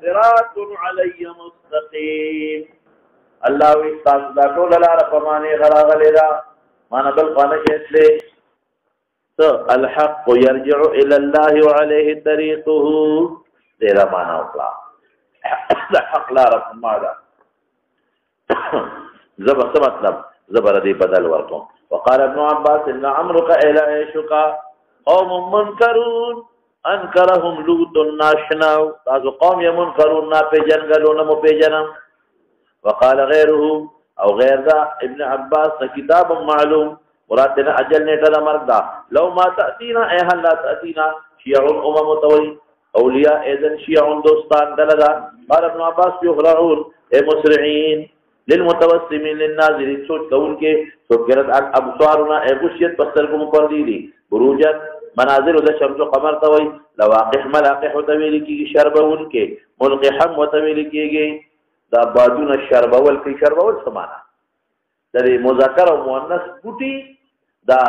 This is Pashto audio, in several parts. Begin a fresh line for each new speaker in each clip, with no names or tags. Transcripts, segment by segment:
صراط علی مستقیم الله وی تاسو دا ټول لاره په معنی غراغلی دا معنا بل قانه کې تو الحق يرجع الى الله وعليه طريقه دې معنا وکړه دا حق لاره په معنا زبر څه مطلب زبر دې بدل ورکوم وقال ابن عباس ان عمرك الى عيشك قوم منكرون انكرهم لوط ناشنا تاسو قوم منكرون نا په جنګلو نه مو پیجنم وقال غيره او غير ذا ابن عباس كتاب معلوم مرادنا اجل نیټه د مرګ دا لو ما تاتینا اي هل لا تاتینا شيع الامم توي اولیاء اذن شيع دوستان دلدا قال ابن عباس يخلعون اي مسرعين للمتوسمين للناظرين سوچ کون کے سوچرت ابصارنا اي غشيت پستر کو مقرری دي بروجت مناظر د شمس و قمر توي لواقح ملاقح تويل کی شربون کے ملقحم وتويل کیږي دا بادون شربول کی شربول سمانا د مذکر او مؤنث بوټي دا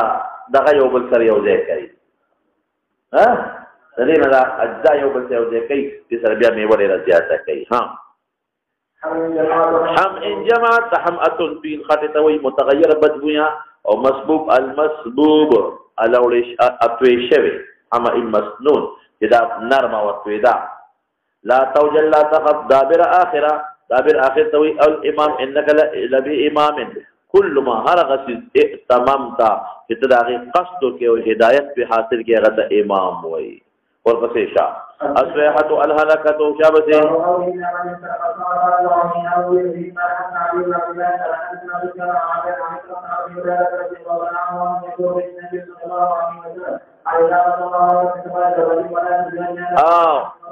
دغه یو بل سره یو ځای کوي ها دغه نه دا اجزا یو بل سره یو ځای کوي چې سره بیا میوه ډیره زیاته کوي ها هم ان جمعت حمأة في الخطوي متغير بدويا او مسبوب المسبوب الاولش اتوي شوي اما المسنون اذا نرم وتويدا لا توجل لا تخف دابر اخره دابر اخر توي الامام انك لبي امام كل ما هرغت تمامتا ابتداء قصد کے ہدایت پہ حاصل کے غد امام ہوئی اور فسیشا اصلحت الہلکت شابت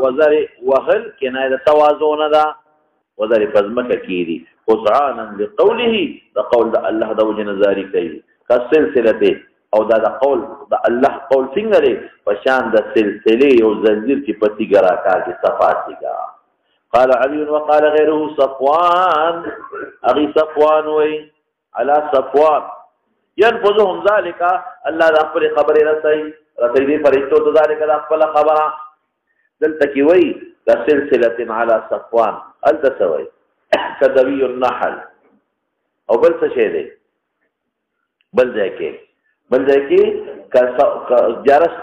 وذری وهل کنایه توازن دا وذری فزمک کیری قطعانا لقوله دا قول دا الله دا وجه نظاری کئی کسلسلته او دا قول دا الله قول څنګه دی پشان دا سلسله او زنجیر کی پتی گرا کار کی صفاتی کا قال علي وقال غيره صفوان اغي صفوان وي على صفوان ينفذهم ذلك الله دا خبر رسي رسي فرشتو ذلك دا خبر دلته کی وي کسلسله على صفوان التسوي كدوي النحل او بل څه شی دی بل ځای کې جرس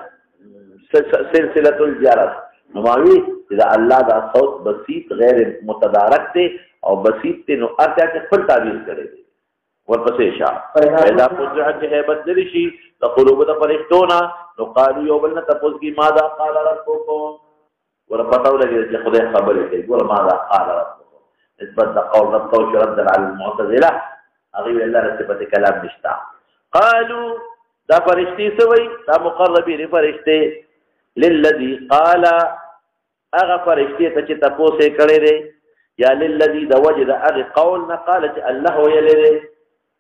سلسله الجرس نماوی اذا الله دا صوت بسيط غیر متدارک دی او بسيط ته نو ارته کې خپل تعبیر کړی دی ورپسې شا پیدا فزعت هیبت درشي تقلوب د فرشتونا نو قالو یو بل نه تاسو کی ماذا قال ربكم ورپتاو لګي چې خدای خبرې کوي ګور ماذا قال ربكم نسبت دا قول رب توش رد على المعتزله اغيب الله رتبت كلام نشتا قالوا دا فرشتي سوي دا مقربين فرشتي للذي قال اغا فرشتي ته چې تاسو کړي دي یا للذي دا وجد اغه قول نه قالت الله ويلي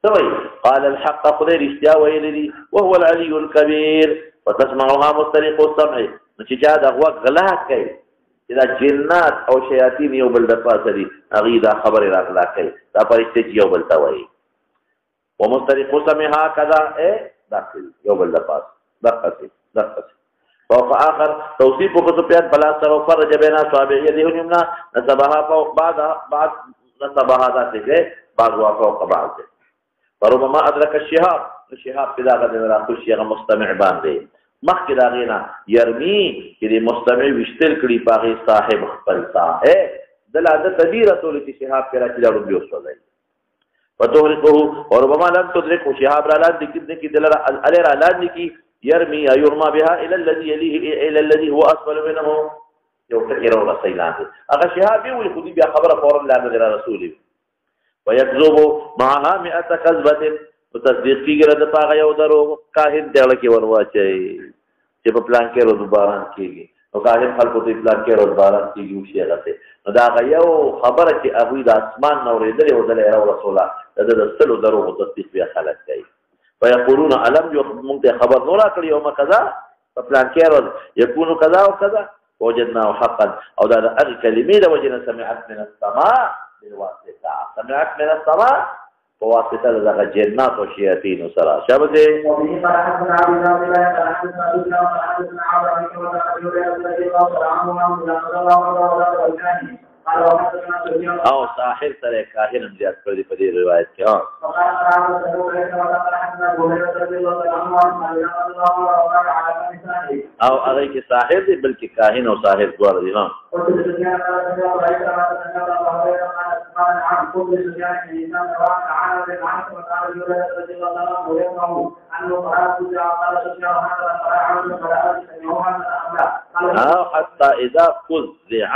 سوي قال الحق خذ رشتيا ويلي وهو العلي الكبير وتسمعها مسترق السمع چې جا دا غلا کوي دا جنات او شیاطین یو بل د پاسه دي هغه دا خبر راغلا کوي دا فرشته یو بل ته وایي ومسترق سمها كذا داخل یو بل د پاسه دقه فوق اخر توصيف بسفيان فلا سر فرج بين اصابع يده اليمنى نسبها فوق بعد نسبها ذاته بعض فوق بعض فربما ادرك الشهاب كذا غد را خوشي مستمع باندې مخکې دا غینا يرمي چې مستمع وشتل کړي پاغي صاحب خپلتا دل عادت تدیره ټول چې شهاب کرا چې لړو بيو سوځي فتورقه وربما لم تدرك شهاب را لاند کې دل را لاند کې يرمي يرمى بها الى الذي يليه الى الذي هو اسفل منه یو تکرو رسیلان هغه شهاب وي خو دې بیا خبره فورا لاند رسول ويكذب معها 100 كذبه تصدیق کیږي د پاغه یو درو کاهن دیړه کې ورواچي چې په پلان کې روز باران کیږي او کاهن خلکو ته پلان کې روز باران کیږي شي راته نو دا یو خبره چې ابوی د اسمان نو ورېدل او د رسول الله د دستلو درو تصدیق بیا خلک کوي فيقولون الم يخبرون خبر نور کړی او کذا په پلان کې روز يكون كذا او كذا وجدناه حقا او دا د کلمې د وجنه سمعت من السماء بالواسطه سمعت من السماء فواسطه دغه جنات او شیاطین سره شابه
وبه قال حدثنا عبد الله بن قال حدثنا سفيان قال حدثنا عمرو بن كما قال ابي هريره رضي الله عنه
او ساحر سره کاهن هم زیات کړی په دې روایت کې او هغه کې ساحر دی بلکې کاهن او ساحر دواړه دي ها حتى اذا فزع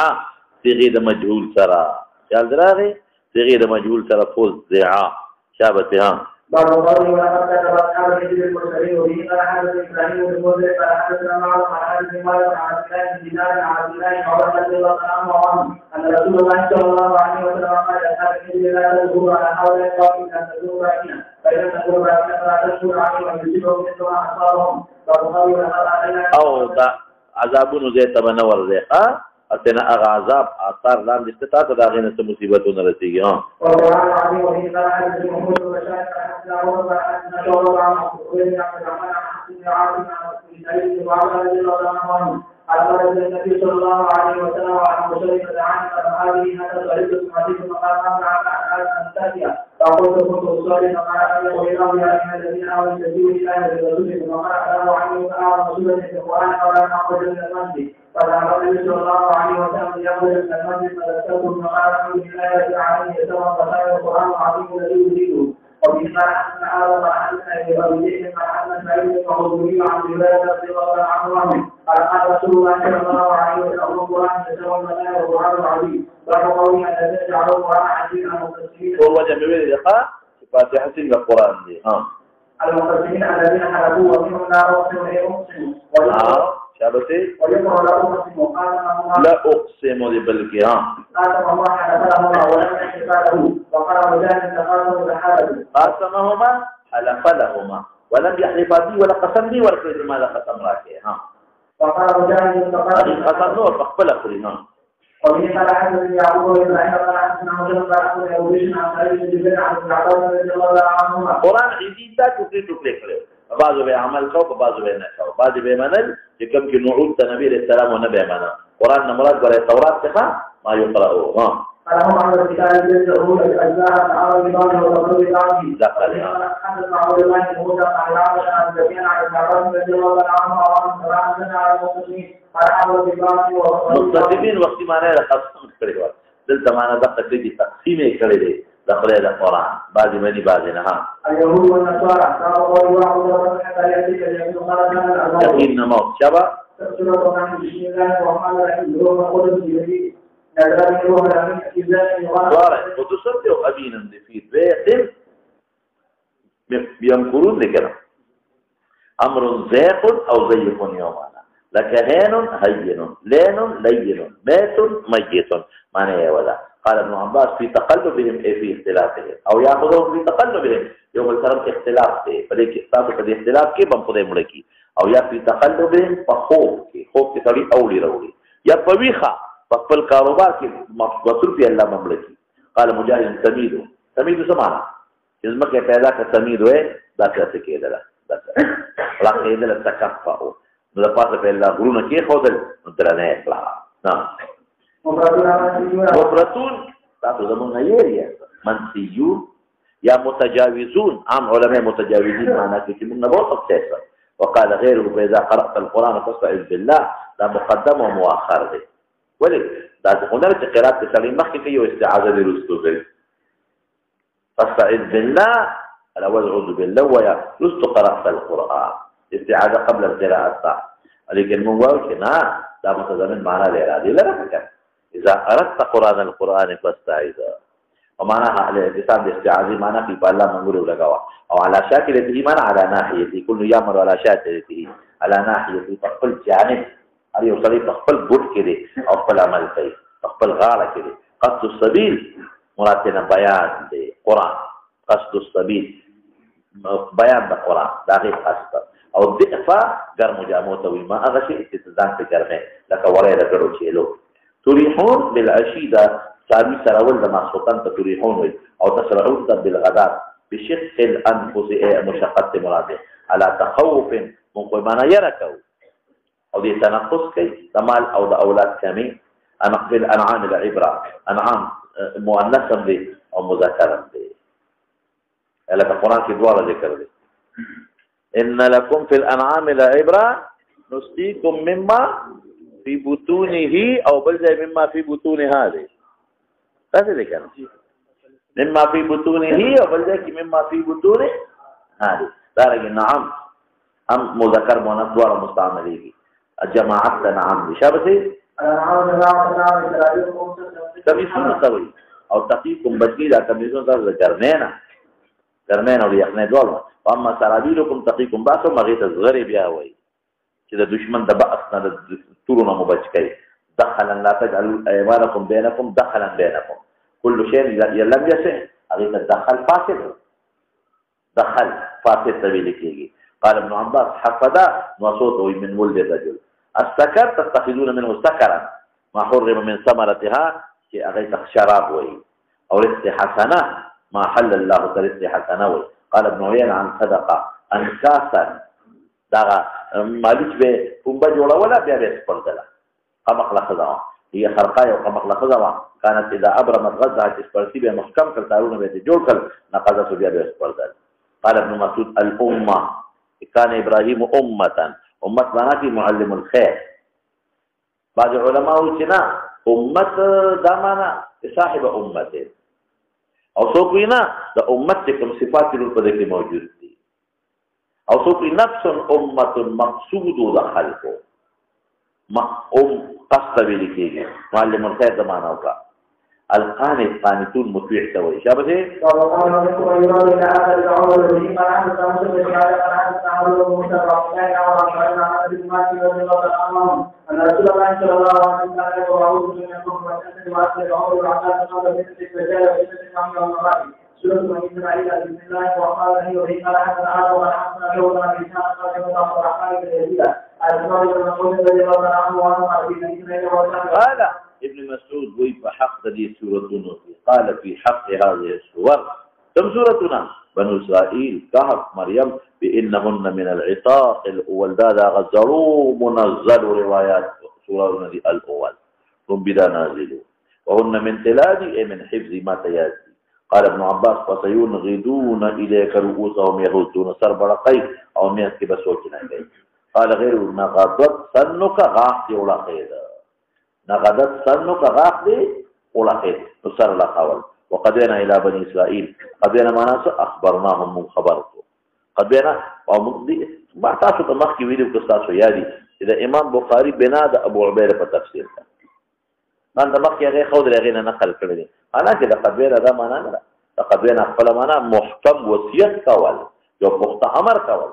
صيغه مجهول سرا خیال دراغه صيغه مجهول سرا فزع شابه ها
بعض قوله ولقد كتب اصحاب الهجر المرسلين وبه قال حدثنا ابراهيم بن منذر قال حدثنا معه عن ابي مالك عن عبد الله بن دينار عن عبد الله بن عمر رضي الله عنه ان رسول الله صلى الله عليه وسلم قال اصحاب الهجر لا تدخلوا على هؤلاء القوم ان تكونوا راكنا فاذا تكونوا راكنا فلا تشكروا عليهم ويصيبهم مثل ما اصابهم او
عذابون زي تبنور زي اتنا اغاظاب اثار لام استطاعت دا غینه څه مصیبتونه رسیږي ها
أخبر النبي صلى الله عليه وسلم وعن مشركة عنك هذه هذا الغريب الحديث فقال أمر عن التاسية فقلت كنت أصلي فقال أبي هريرة يا أيها الذين آمنوا استجيبوا لله ولرسوله فقال أعلم عني فأعلم رسولا في القرآن ولا نخرج من المسجد فذهب النبي صلى الله عليه وسلم يخرج من المسجد فذكرته فقال الحمد لله الذي عليه يسوع فقال القرآن العظيم الذي يريده وفي قال حدثنا عمرو قال حدثنا ابراهيم قال حدثنا سعيد بن محمود عن هريره رضي الله عنه قال قال رسول الله صلى الله عليه وسلم القران يسوع الملائكه والقران العظيم باب قوله الذين جعلوا القران عزيزا مقتسمين
هو جميع اللقاء فاتحه القران دي ها
المقتسمين الذين حلفوا وفيهم لا اقسم
شابتي
ويقرأ لا أقسم
لا أقسم بلكي ها
قاسمهما حلفهما ولم يحلف له وقال مجاهد تقاسم بحالته
قاسمهما حلف لهما ولم يحلف بي ولا قسم بي ولا كلمة ماذا قسم راكي ها
وقال مجاهد تقاسم
قسم نور فقبل أخرين ها
وبه قال حدثني يعقوب بن ابراهيم قال حدثنا مسلم قال حدثنا ابو بشر عن سعيد بن جبير عن ابن عباس رضي الله عنهما
قرآن عزيز دا ټوکلي ټوکلي کړو بعضو به عمل کو بعضو به نه کو بعض به منل چې کوم کې نعود ته نبی رسول الله نه به معنا قرآن نه مراد غره تورات څخه ما يقرأه ها
اللهم على الكتاب الذي هو الاجزاء تعالى بما هو قبل ذلك ذكر حدثنا عبد الله بن موسى قال عن جميع عن ابن عباس رضي الله عنه وعن على المسلمين قال عمرو بن
مستقيمين وقت معنا خاصه کړی و دلته معنا د تقلید تقسیم کړی دی داخله د قرآن بعضی معنی بعضی نه ها
اليهود والنصارى قالوا الله حتى يأتي اليهود قال
يقين موت شبا
بسم الله الرحمن الرحيم هو قول الذي نزل من روح الامين اذا
وارد وتصدق ابينا في بيت ينكرون لكلام امر زيق او زيق يومنا لك هين هين لين لين ميت ميت معنى يا ولا قال ابن عباس في تقلبهم في اختلافهم او ياخذهم في تقلبهم يوم الكرم اختلاف ته بلکې کتاب په اختلاف کې بم خدای مړ کی او یا په تقلبهم په خوف کې تړي اوړي وروړي یا په ویخه په خپل کاروبار کې مصروف په الله ممړ کی قال مجاهد تمید سمانا جسم کې پیدا کا تمید وې دا څه کېدل دا لا کېدل تکفاو نو د پاسه په الله غرونه کې خودل درنه اخلا ها مفرطون تاسو زمون هيريا منسيون يا متجاوزون عام علماء متجاوزين معناه کې من نبوت اختصاص وقال غيره فاذا قرات القران فاستعذ بالله دا مقدم ومؤخر دي ولې دا هنر چې قرات تسلیم مخکې یو استعاذه لرستو کوي فاستعذ بالله الاول اعوذ بالله ويا رستو قرات القران استعاذه قبل القراءه لكن مو واو كنا دا متضمن معنى الاراده لركه اذا اردت القران فاستعذ ومعنى اهل الاعتصام باستعاذه معنى في بالله منظور لغوا او على شاكلته معنى على ناحيته كل يامر على شاكلته على ناحيته فقل جانب ايو صلي فقل بوت كده او فقل عمل كده فقل غاله كده قصد السبيل مراتنا بيان دي قران قصد السبيل بيان ده قران داخل قصد او ضعفا غير مجاموته وما اغشي استزان في جرمه لك وريده كرو چيلو تريحون بالعشيده سامي سراول لما سلطان تريحون او تسرعون بالغداء بشق الانفس مشقت مراده على تخوف من کوئی معنا يرکو او دې تنقص کوي د مال او د اولاد کمی انا في الانعام العبره انعام مؤنث دي او مذکر دي لکه قرآن کې دواړه ذکر دي ان لكم في الانعام العبره نسقيكم مما في بطونه او بل ځای مما في بطون هذه تاسو دې کنه مما في بطونه او بل ځای کې مما في بطون هذه دا رګي نعم ام مذکر مؤنث دواړه مستعمليږي جماعت نعم شابه کمیسون سوي او تقيكم بديلا کمیسون تاسو ذکرنه کرمین او یخنه دوالو اما سرابیلکم تقیکم باسو مغیت زغری بیا وای چې د دشمن د بأس نه د تورونو مبچ کوي دخلا لا تجعلوا ايمانكم بينكم دخلا بينكم كل شيء لم يسع هغه تدخل فاسد دخل فاسد تبي لكيږي قال ابن عباس حفظا وصوته من ولد الرجل السكر تتخذون منه سكرا ما حرم من ثمرتها چې هغه شراب وای او رزق حسنه ما حل الله رزق حسنه وای قال ابن عيينة عن صدقه انكاسا دا مالک به پنبه جوړه ولا بیا به سپړدله قمقله خزا هي خرقايه وقمقله خزا كانت اذا ابرمت غزها تسپړتي به محکم کړ تارونه به جوړ کړ نقضه بیا به سپړدل قال ابن مسعود الامه كان ابراهيم امه معنا في معلم الخير بعض علماء وچنا امت دا معنا صاحب امته او څوک وینا د امت کوم صفات په دې کې موجود دي او څوک نفس امه مقصود د خلقو ما قصد ویل کېږي معلم الخير د معنا وکړه القانت قانتون مطيع سوي شابه أن رسول الله صلى الله عليه وسلم وأعوذ بالله من الشيطان الرجيم وعمر عبد سورة إسرائيل بسم الله الرحمن الرحيم وإن قال حسن عاد وقال حسن جودا بلسان قال جودا الرحمن الرحيم قال ابن مسعود وي فحق دي سورة قال في حق هذه السور كم سورتنا بنو إسرائيل كهف مريم بإنهن من العتاق الأول دا غزروا منزل روايات سورة الأول هم بدا نازلوا وهن من تلادي أي من حفظ ما تيازي قال ابن عباس فسينغضون إليك رؤوسهم يهزون سربرقي أو ميسك بسوكنا إليك قال غير نغضت سنك غاقي ولا خير نغضت سنك غاقي ولا خير نصر الله قول وقدنا إلى بني إسرائيل قدنا ما ناس أخبرناهم من خبرته قدنا ما تاسو تمخي ویډیو کې تاسو یادي إذا إمام بخاري بنا د أبو عبيدة په تفسير من تمخي هغه خو درغه نه نقل کړی انا چې د قدنا دا معنا نه د قدنا خپل معنا محکم وصیت کول یو پخته امر کول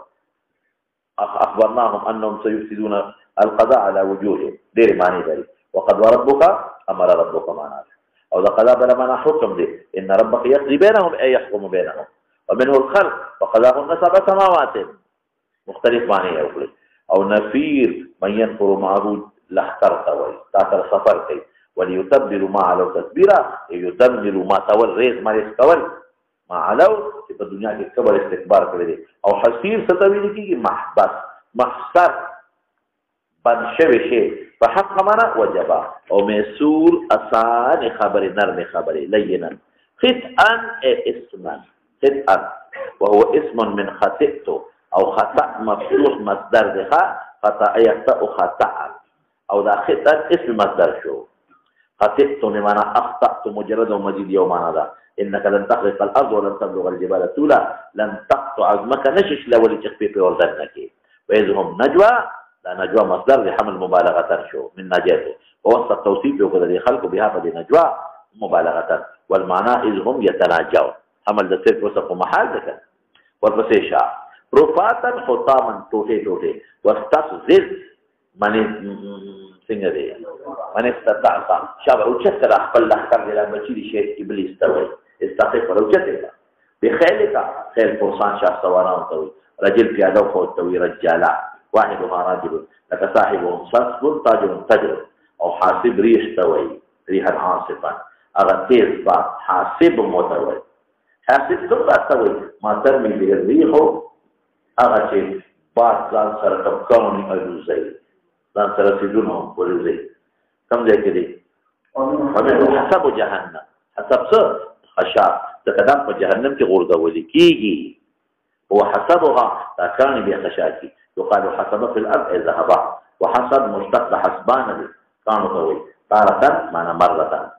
أخبرناهم أنهم سيفسدون القضاء على وجوههم دير معنی داري وقد وربك أمر ربك معنا أو ذا قضاء بلا معنى حكم دي إن ربك يقضي بينهم أي يحكم بينهم ومنه الخلق وقضاهن 7 سماوات مختلف معنى يقول أو نفير من ينفر معه لاحترت وي تاثر سفر كي وليتبدل ما علو تدبيرا يدمر ما تول ريز ما يستول ما علو في الدنيا کې کبر استکبار کړی او حسیر ستویل کیږي محبس محصر بنشوي شي فحق معنا وجبا او مسور اسان خبر نرم خبر لینا خطئا اسما خطئا وهو اسم من خطئت او خطأ مفتوح مصدر ده خطأ يخطأ خطأ او دا خطأ اسم مصدر شو خطئت بمعنى اخطأت مجرد ومجيد يومنا ده انك لن تخرق الارض ولن تبلغ الجبال طولا لن تقطع عظمك نشش لولي تخفي في وردنك واذ هم نجوى لا نجوى مصدر لحمل مبالغة شو من نجاته ووصف التوصيف يقول الذي خلق بها فدي نجوى مبالغة والمعنى إذ هم يتناجون حمل ده سيف وصف محال ذكا والفسيشا رفاتا خطاما توتي توتي واستفزز من سنگه من استطاعت شابه اوچت را خپل لحکم دیلا بچی دی شیخ ابلیس توی استخیف پر اوچت دیلا بخیلک خیل فرسان شاہ سواران توی رجل پیادو خود توی رجالا واحدها راجل لك صاحبهم صصب تاجر تجر او حاسب ريش توي ريحا عاصفا اغا تيز با حاسب موتوي حاصل څه راته وي ما ترمي بالريح هغه چې باد ځان سره ټپکاوني الوزي ځان سره سيدونه ولوزي کوم ځای کې دي ومن حسب جهنم حسب څه خشاع تقدم په جهنم کې غورځول کېږي هو حسبها كان بخشاكي يقال حسب في الارض ذهبا وحسب مشتق حسبان كانوا قوي تارة معنى مرة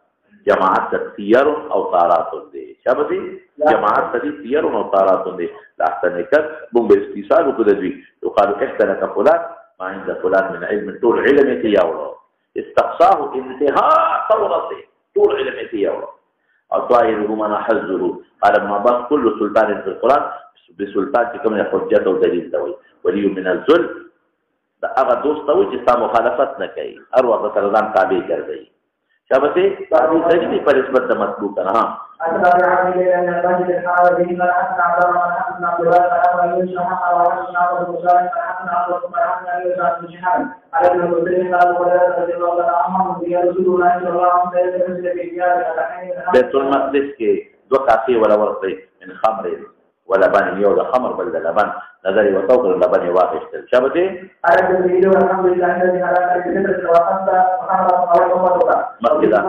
جماعت سير او طارات دي شابتي جماعت سير او طارات دي لاحتنك بم باستيصال وكذا يقال احتنك فلان ما عند فلان من علم طول علمك يولو استقصاه انتهاء ثورته طول علمك يولو الظاهر من حزه قال ابن عباس كل سلطان في القرآن بسلطان كم حجته ودليل دوي ولي من الذل دا هغه دوست ته چې تا مخالفت نه کوي هر وخت سره ځان تابع ګرځي شابته باندې تجدي پر نسبت د مطلوب کنه ها بیت المقدس کې دوه کاسې ولا ورته من خمر ولبن يو ده خمر بل ده لبن نظري وتوقع اللبن واقع شبته على التدريب والحمد لله الذي هدانا لفكرة وقصد محمد أول أمتك مركزا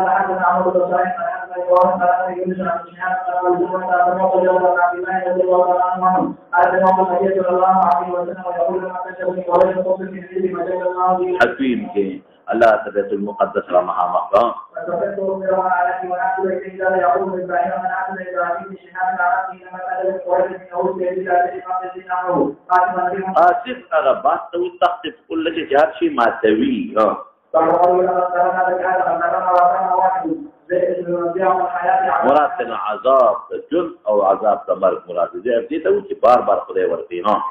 حكيم كي الله تبارك المقدس رمها مقام آصف أغبات تو تخطف كل شيء جهر شيء ما تبي مراد تنا عذاب جن او عذاب تمرق مراد دي ته چې بار بار خدای ورتي ها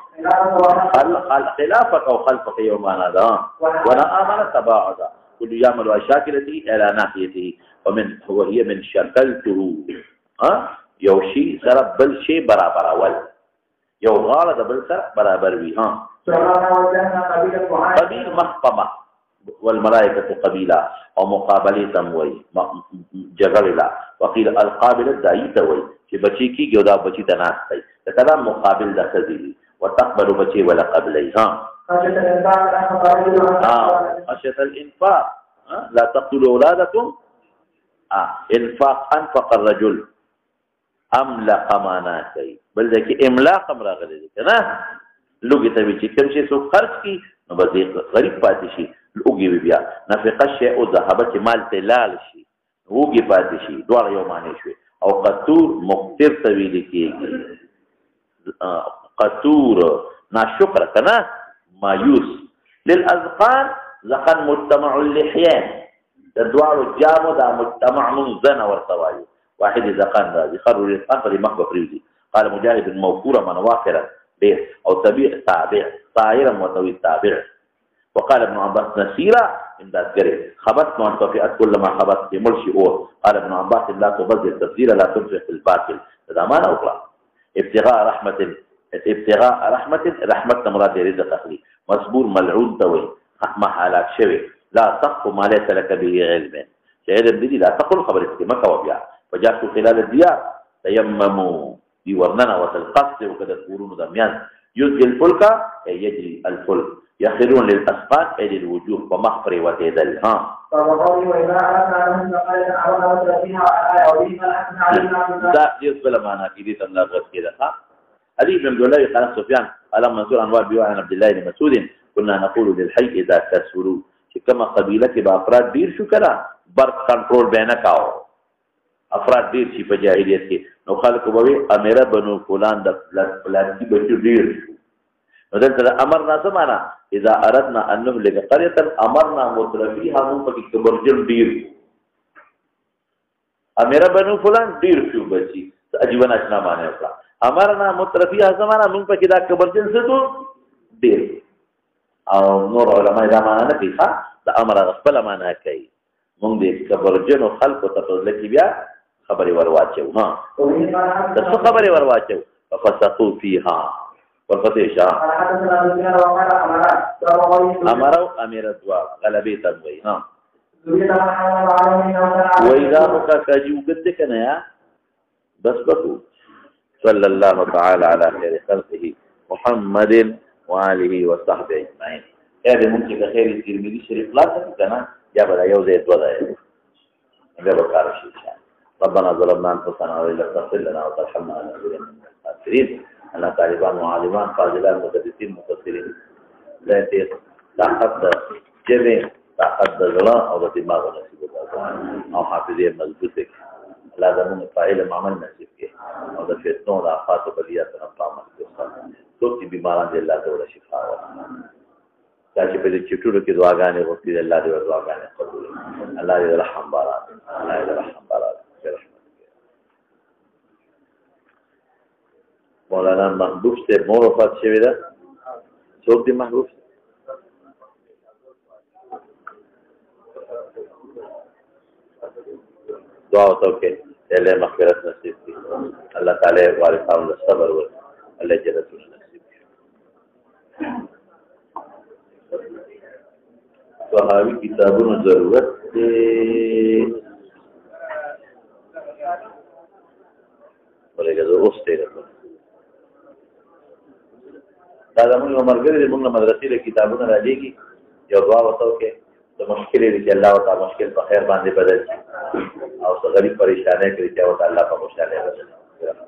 خلافك او خلفك يومنا ده ولا امن تباعد كل يعمل وشاكلتي الى ناحيته ومن هو هي من شكلته ها يوشي سرب بل شيء برابر اول يو غاله د بل سره برابر وي ها قبيل محكمه والملائكه قبيله او مقابله تموي جغللا وقيل القابله دایته وي چې بچي کی ګودا بچي د ناس دی دا کلام مقابل د خذي وتقبل بچي ولا قبلي ها خشيه الانفاق لا تقتلوا اولادكم انفاق انفق الرجل املق معنا کوي بل ځکه املاق هم راغلي کنه لوګي ته چې کوم شي سو خرج کی نو به غریب پاتې شي لوګي بیا نفقه شی او ذهبت مال ته لال شي لوګي پاتې شي دوه یو معنی شوي او قطور مقتر تویل کیږي قطور ناشکر کنه مایوس للاذقان ذقن مجتمع اللحيان د دوالو جامو دا مجتمع منزن ورتوایو واحد ذقن راځي خرج للاذقان مخبه فريزي قال مجاهد موفورا من وافرا به او تبيع تابع طائرا وتوي تابع وقال ابن عباس نسيرا امداد جري خبط ما انطفئت كل ما خبط في ملشي هو قال ابن عباس لا تبذل تبذيرا لا تنفق في الباطل هذا ما نقرا ابتغاء رحمة مراد رزق اخلي مصبور ملعون توي ما حالات شوي لا تقف ما ليس لك به علم علم دي لا تقل خبرتك ما كوبيا فجاءت خلال الديار تيمموا بورننا وتلقص وكذا تقولون دميان يزجي الفلك يجري الفلك يخرون للأسقاط أي للوجوه ومخفر وتيدل ها ذا يصبل معنا كده تنلغت كده ها علي بن عبد الله قال سفيان قال منصور عن والبي عن عبد الله بن مسعود كنا نقول للحي إذا كسروا كما قبيلة بأفراد دير شو كلا برق كنترول بينك أو افراد دیر شي په جاهلیت کې نو خلکو به امره بنو فلان د فلان کی بچو دیر شو نو دلته امرنا سمانا اذا اردنا ان نهلك قريه امرنا مترفيها من پکې کبرجن دیر امره بنو فلان دیر شو بچي عجیب نشنا معنی وکړه امرنا مترفيها سمانا من پکې دا کبرجن څه دو دیر او نور علماء دا معنی نه کوي دا امر خپل معنی کوي مونږ دې کبرجن خلکو ته لکه بیا خبري ورواچو ها څه خبري ورواچو ففسقوا فيها ورفتشا امروا امير الدواء غلبي تنوي ها واذا بك كاجو قد كنا يا بس بكو صلی الله تعالی علی خیر خلقه محمد وآله وصحبه اجمعین. خیر دې موږ چې خیر ترمذی شریف خلاص کړو نه یا به یو ځای دوه ځای بیا به کار شي. ربنا ظلمنا انفسنا وان لم تغفر لنا وترحمنا لنكونن من الخاسرين. الله طالبان معلمان فاضلان مدرسین مفسرین ذاتي طاقت د جبه طاقت د زړه او د دماغ نصیب وکړي او حافظه مضبوطه کړي. الله زموږ فاعل عمل نصیب کړي او د فتنو د آفات او بلیات نه پامه وکړي. ټول بیماران دې الله تعالی شفا ورکړي. چې په دې چټورو کې دعاګانې وکړي الله دې دعاګانې قبول کړي. الله دې رحم بارا الله دې رحم بارا مولانا محبوب سے مور وفات شوی ده. څوک دی محبوب؟ دعا وکړئ الله مغفرت نصیب کړي. الله تعالی وارثانو له صبر ورکړي. الله جنت نصیب کړي. صحابي کتابونو ضرورت دی. ولکه زه اوس ته دا زموږ ملګري دي، موږ مدرسې له کتابونه رالیږي. یو دعا ورته وکړئ د مشکلې دي چې الله تعالی مشکل په خیر باندې بدل شي او څه غریب پریشانه کړي چې الله په خوشاله بدل شي.